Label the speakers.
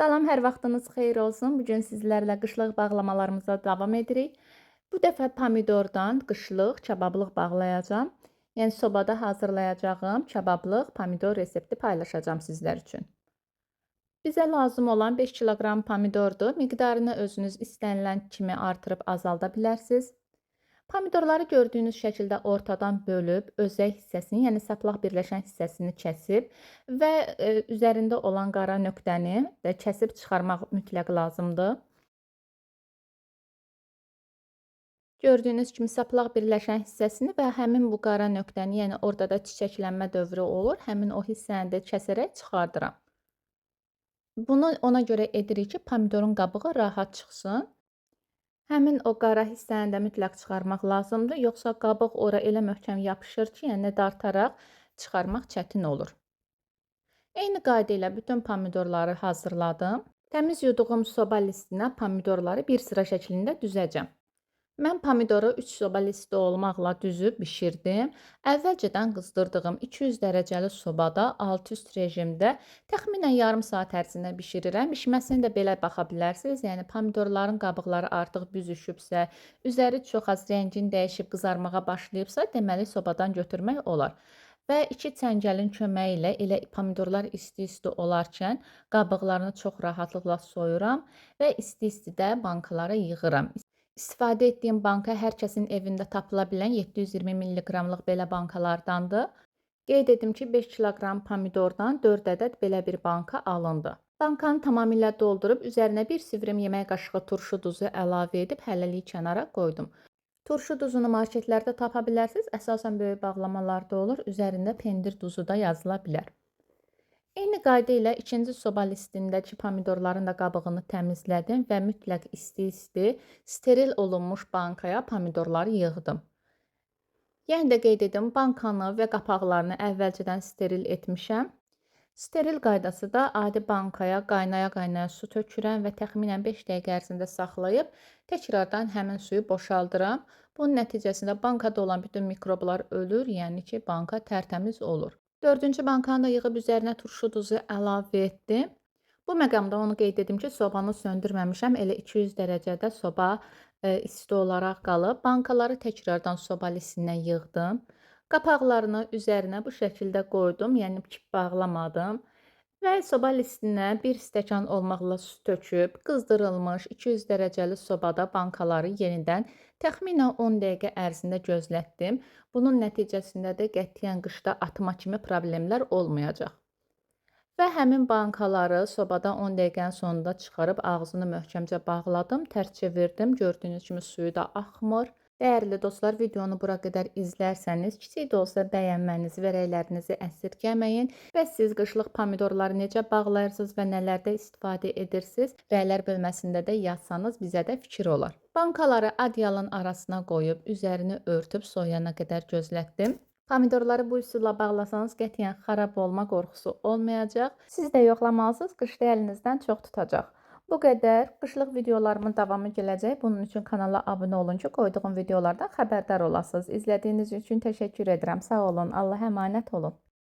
Speaker 1: Salam, hər vaxtınız xeyir olsun. Bu gün sizlərlə qışlıq bağlamalarımıza davam edirik. Bu dəfə pomidordan qışlıq kabablıq bağlayacağam. Yəni sobada hazırlayacağım kabablıq pomidor resepti paylaşacağım sizlər üçün. Bizə lazım olan 5 kiloqram pomidordur. Miqdarını özünüz istənilən kimi artırıb azalda bilərsiniz. Pomidorları gördüyünüz şəkildə ortadan bölüb, özəy hissəsini, yəni saplaq birləşən hissəsini kəsib və üzərində olan qara nöqtəni də kəsib çıxarmaq mütləq lazımdır. Gördüyünüz kimi saplaq birləşən hissəsini və həmin bu qara nöqtəni, yəni orada da çiçəklənmə dövrü olur, həmin o hissəni də kəsərək çıxardıram. Bunu ona görə edirik ki, pomidorun qabığı rahat çıxsın. Həmin o qara hissəni də mütləq çıxarmaq lazımdır, yoxsa qabıq ora elə möhkəm yapışır ki, yəni dartaraq çıxarmaq çətin olur. Eyni qayda ilə bütün pomidorları hazırladım. Təmiz yuduğum soba listinə pomidorları bir sıra şəklində düzəcəm. Mən pomidoru 3 soba listi olmaqla düzüb bişirdim. Əvvəlcədən qızdırdığım 200 dərəcəli sobada alt-üst rejimdə təxminən yarım saat ərzində bişirirəm. Bişməsini də belə baxa bilərsiniz. Yəni pomidorların qabıqları artıq büzüşübsə, üzəri çox az rəngin dəyişib qızarmağa başlayıbsa, deməli sobadan götürmək olar. Və 2 çəngəlin köməyi ilə elə pomidorlar isti-isti olarkən qabıqlarını çox rahatlıqla soyuram və isti-isti də bankalara yığıram. İstifadə etdiyim banka hər kəsin evində tapıla bilən 720 mq-lıq belə bankalardandır. Qeyd edim ki, 5 kiloqram pomidordan 4 ədəd belə bir banka alındı. Bankanı tamamilə doldurub üzərinə bir sivrim yemək qaşığı turşu duzu əlavə edib hələlik kənara qoydum. Turşu duzunu marketlərdə tapa bilərsiniz. Əsasən böyük bağlamalarda olur. Üzərində pendir duzu da yazıla bilər. Eyni qayda ilə ikinci soba listindəki pomidorların da qabığını təmizlədim və mütləq isti-isti steril olunmuş bankaya pomidorları yığdım. Yəni də qeyd edim, bankanı və qapaqlarını əvvəlcədən steril etmişəm. Steril qaydası da adi bankaya qaynaya-qaynaya su tökürəm və təxminən 5 dəqiqə ərzində saxlayıb təkrardan həmin suyu boşaldıram. Bunun nəticəsində bankada olan bütün mikroblar ölür, yəni ki, banka tərtəmiz olur. Dördüncü bankanı da yığıb üzərinə turşu duzu əlavə etdim. Bu məqamda onu qeyd edim ki, sobanı söndürməmişəm. Elə 200 dərəcədə soba isti olaraq qalıb. Bankaları təkrardan soba listinə yığdım. Qapaqlarını üzərinə bu şəkildə qoydum, yəni bağlamadım. Və soba listinə 1 stəkan olmaqla su töküb, qızdırılmış 200 dərəcəli sobada bankaları yenidən təxminən 10 dəqiqə ərzində gözlətdim. Bunun nəticəsində də qətiyyən qışda atma kimi problemlər olmayacaq. Və həmin bankaları sobada 10 dəqiqənin sonunda çıxarıb ağzını möhkəmcə bağladım, tərs çevirdim. Gördüyünüz kimi suyu da axmır. Dəyərli dostlar, videonu bura qədər izlərsəniz, kiçik də olsa bəyənmənizi və rəylərinizi əsirgəməyin və siz qışlıq pomidorları necə bağlayırsınız və nələrdə istifadə edirsiniz, rəylər bölməsində də yazsanız bizə də fikir olar. Bankaları adyalın arasına qoyub, üzərini örtüb soyuyana qədər gözlətdim. Pomidorları bu üsulla bağlasanız qətiyyən xarab olma qorxusu olmayacaq. Siz də yoxlamalısınız, qışda əlinizdən çox tutacaq. Bu qədər. Qışlıq videolarımın davamı gələcək. Bunun üçün kanala abunə olun ki, qoyduğum videolardan xəbərdar olasınız. İzlədiyiniz üçün təşəkkür edirəm. Sağ olun. Allah'a əmanət olun.